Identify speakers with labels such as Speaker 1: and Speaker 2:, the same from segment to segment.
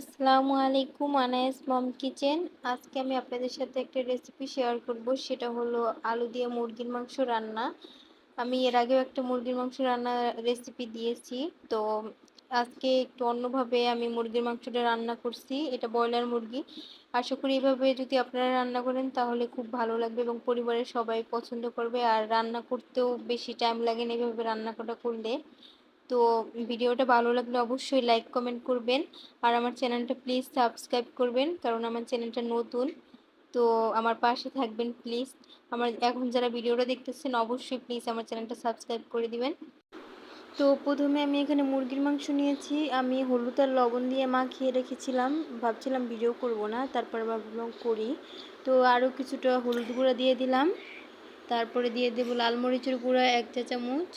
Speaker 1: আসসালামু আলাইকুম, আনায়েস মম কিচেন। আজকে আমি আপনাদের সাথে একটা রেসিপি শেয়ার করব, সেটা হলো আলু দিয়ে মুরগির মাংস রান্না। আমি এর আগেও একটা মুরগির মাংস রান্না রেসিপি দিয়েছি। তো আজকে একটু অন্যভাবে আমি মুরগির মাংসটা রান্না করছি। এটা ব্রয়লার মুরগি। আশা করি এভাবে যদি আপনারা রান্না করেন তাহলে খুব ভালো লাগবে এবং পরিবারের সবাই পছন্দ করবে। আর রান্না করতেও বেশি টাইম লাগে না এভাবে রান্নাটা করলে। তো ভিডিওটা ভালো লাগলে অবশ্যই লাইক কমেন্ট করবেন। আর আমার চ্যানেলটা প্লিজ সাবস্ক্রাইব করবেন, কারণ আমার চ্যানেলটা নতুন। তো আমার পাশে থাকবেন প্লিজ। আমার এখন যারা ভিডিওটা দেখতেছেন অবশ্যই প্লিজ আমার চ্যানেলটা সাবস্ক্রাইব করে দিবেন। তো প্রথমে আমি এখানে মুরগির মাংস নিয়েছি। আমি হলুদ আর লবণ দিয়ে মাখিয়ে রেখেছিলাম। ভাবছিলাম ভিডিও করব না, তারপর ভাবলাম করি। তো আরও কিছুটা হলুদ গুঁড়া দিয়ে দিলাম। তারপরে দিয়ে দেবো লাল মরিচের গুঁড়া 1 চা চামচ,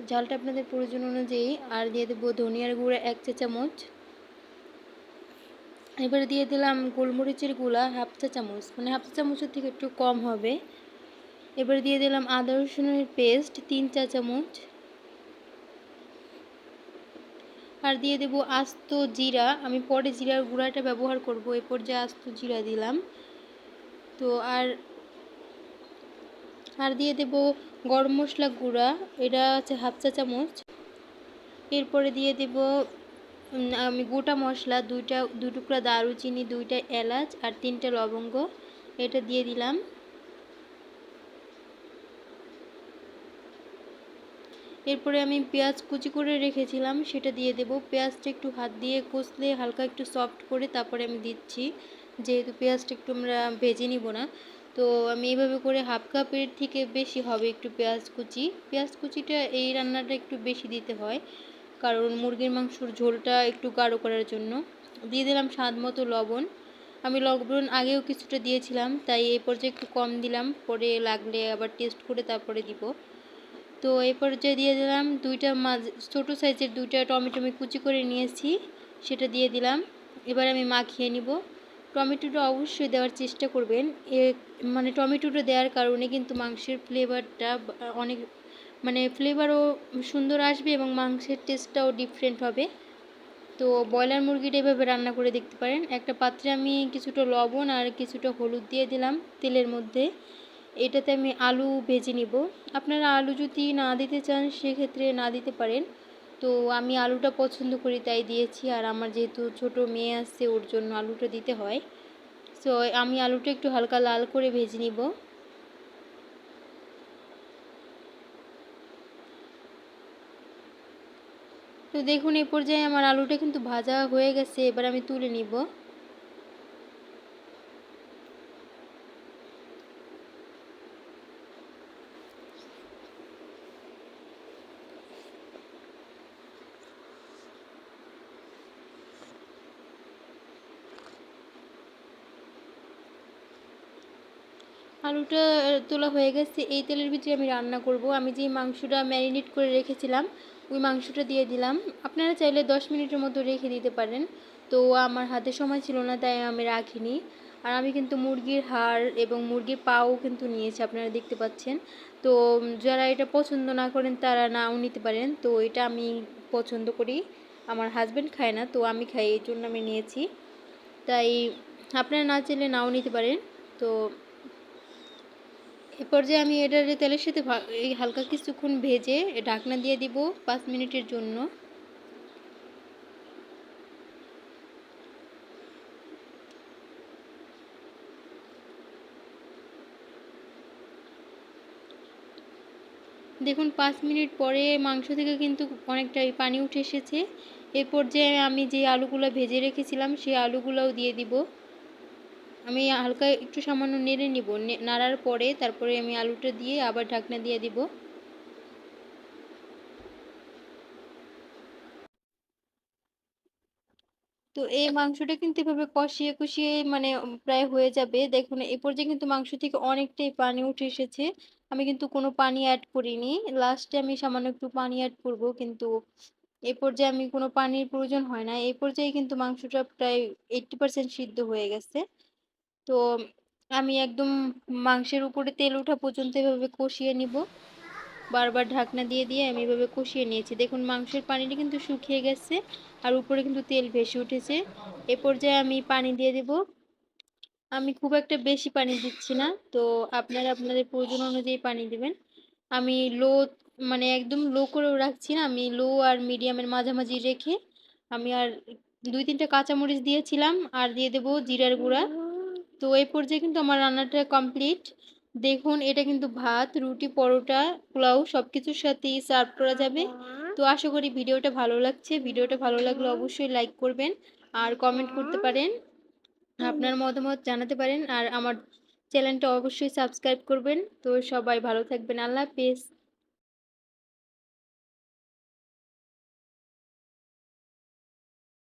Speaker 1: ঝালটা আপনাদের প্রয়োজন অনুযায়ী। আর দিয়ে দেবো ধনিয়ার গুঁড়া 1 চা চামচ। এবারে দিয়ে দিলাম গোলমরিচের গুঁড়া 1/2 চা চামচ, মানে 1/2 চা চামচের থেকে একটু কম হবে। এবারে দিয়ে দিলাম আদা রসুনের পেস্ট 3 চা চামচ। আর দিয়ে দেবো আস্ত জিরা। আমি পরে জিরার গুঁড়াটা ব্যবহার করব, এই পর্যায়ে আস্ত জিরা দিলাম। তো আর দিয়ে দেবো গরম মশলা গুঁড়া, এটা হচ্ছে 1/2 চা চামচ। এরপরে দিয়ে দেব আমি গোটা মশলা 2 টুকরা দারুচিনি, 2টা এলাচ আর 3টে লবঙ্গ, এটা দিয়ে দিলাম। এরপরে আমি পেঁয়াজ কুচি করে রেখেছিলাম, সেটা দিয়ে দেব। পেঁয়াজটা একটু হাত দিয়ে কষলে হালকা একটু সফট করে তারপরে আমি দিচ্ছি, যেহেতু পেঁয়াজটা একটু আমরা ভেজে নিব না। তো আমি এইভাবে করে 1/2 কাপের থেকে বেশি হবে একটু পেঁয়াজ কুচিটা এই রান্নাটা একটু বেশি দিতে হয়, কারণ মুরগির মাংসর ঝোলটা একটু গাঢ় করার জন্য। দিয়ে দিলাম স্বাদ মতো লবণ। আমি লবণ আগেও কিছুটা দিয়েছিলাম, তাই এই পর্যায়ে একটু কম দিলাম, পরে লাগলে আবার টেস্ট করে তারপরে দিব। তো এই পর্যায়ে দিয়ে দিলাম ছোটো সাইজের 2টা টমেটো আমি কুচি করে নিয়েছি, সেটা দিয়ে দিলাম। এবার আমি মাখিয়ে নিব। টমেটোটা অবশ্যই দেওয়ার চেষ্টা করবেন। মানে টমেটোটা দেওয়ার কারণে কিন্তু মাংসের ফ্লেভারটা অনেক, মানে ফ্লেভারও সুন্দর আসবে এবং মাংসের টেস্টটাও ডিফারেন্ট হবে। তো ব্রয়লার মুরগিটা এভাবে রান্না করে দেখতে পারেন। একটা পাত্রে আমি কিছুটা লবণ আর কিছুটা হলুদ দিয়ে দিলাম তেলের মধ্যে। এটাতে আমি আলু ভেজে নিব। আপনারা আলু যদি না দিতে চান সেক্ষেত্রে না দিতে পারেন। তো আমি আলুটা পছন্দ করি তাই দিয়েছি, আর আমার যেহেতু ছোট মেয়ে আছে ওর জন্য আলুটা দিতে হয়। তো আমি আলুটা একটু হালকা লাল করে ভেজে নিব। তো দেখুন এই পর্যায়ে আমার আলুটা কিন্তু ভাজা হয়ে গেছে, এবার আমি তুলে নিব। আলুটা তোলা হয়ে গেছে। এই তেলের ভিতরে আমি রান্না করব। আমি যে মাংসটা ম্যারিনেট করে রেখেছিলাম ওই মাংসটা দিয়ে দিলাম। আপনারা চাইলে 10 মিনিটের মতো রেখে দিতে পারেন। তো আমার হাতে সময় ছিল না তাই আমি রাখিনি। আর আমি কিন্তু মুরগির হাড় এবং মুরগির পাও কিন্তু নিয়েছি, আপনারা দেখতে পাচ্ছেন। তো যারা এটা পছন্দ না করেন তারা নাও নিতে পারেন। তো এটা আমি পছন্দ করি, আমার হাজব্যান্ড খায় না, তো আমি খাই, এই জন্য আমি নিয়েছি। তাই আপনারা না চাইলে নাও নিতে পারেন। তো এ পর্যায়ে আমি এটার তেলের সাথে এই হালকা কিছুক্ষণ ভেজে ঢাকনা দিয়ে দিব 5 মিনিটের জন্য। দেখুন 5 মিনিট পরে মাংস থেকে কিন্তু অনেকটাই পানি উঠে এসেছে। এই পর্যায়ে আমি যে আলুগুলো ভেজে রেখেছিলাম সেই আলুগুলোও দিয়ে দিব। আমি হালকা একটু সামান্য নেড়ে নিব, নাড়ার পরে তারপরে আমি আলুটা দিয়ে আবার ঢাকনা দিয়ে দিব। তো এই মাংসটা কিন্তু এভাবে কষিয়ে কষিয়ে মানে প্রায় হয়ে যাবে। দেখুন এই পর্যায়ে কিন্তু মাংস থেকে অনেকটাই পানি উঠে এসেছে। আমি কিন্তু কোনো পানি অ্যাড করিনি। লাস্টে আমি সামান্য একটু পানি অ্যাড করব, কিন্তু এই পর্যায়ে আমি কোনো পানির প্রয়োজন হয় না। এই পর্যায়ে কিন্তু মাংসটা প্রায় 80% সিদ্ধ হয়ে গেছে। তো আমি একদম মাংসের উপরে তেল ওঠা পর্যন্ত এভাবে কষিয়ে নিব। বারবার ঢাকনা দিয়ে দিয়ে আমি এভাবে কষিয়ে নিয়েছি। দেখুন মাংসের পানিটা কিন্তু শুকিয়ে গেছে আর উপরে কিন্তু তেল ভেসে উঠেছে। এ পর্যায়ে আমি পানি দিয়ে দেব। আমি খুব একটা বেশি পানি দিচ্ছি না। তো আপনারা আপনাদের প্রয়োজন অনুযায়ী পানি দিবেন। আমি লো মানে একদম লো করেও রাখছি না। আমি লো আর মিডিয়ামের মাঝামাঝি রেখে আমি আর ২-৩ টা কাঁচামরিচ দিয়েছিলাম আর দিয়ে দেব জিরার গুঁড়া। তো এই পর্যায়ে কিন্তু আমার রান্নাটা কমপ্লিট। দেখুন এটা কিন্তু ভাত, রুটি, পরোটা, পোলাও সবকিছুর সাথেই সার্ভ করা যাবে। তো আশা করি ভিডিওটা ভালো লাগছে। ভিডিওটা ভালো লাগলে অবশ্যই লাইক করবেন আর কমেন্ট করতে পারেন। আপনার মতামত জানাতে পারেন আর আমার চ্যানেলটা অবশ্যই সাবস্ক্রাইব করবেন। তো সবাই ভালো থাকবেন। আল্লাহ হাফেজ।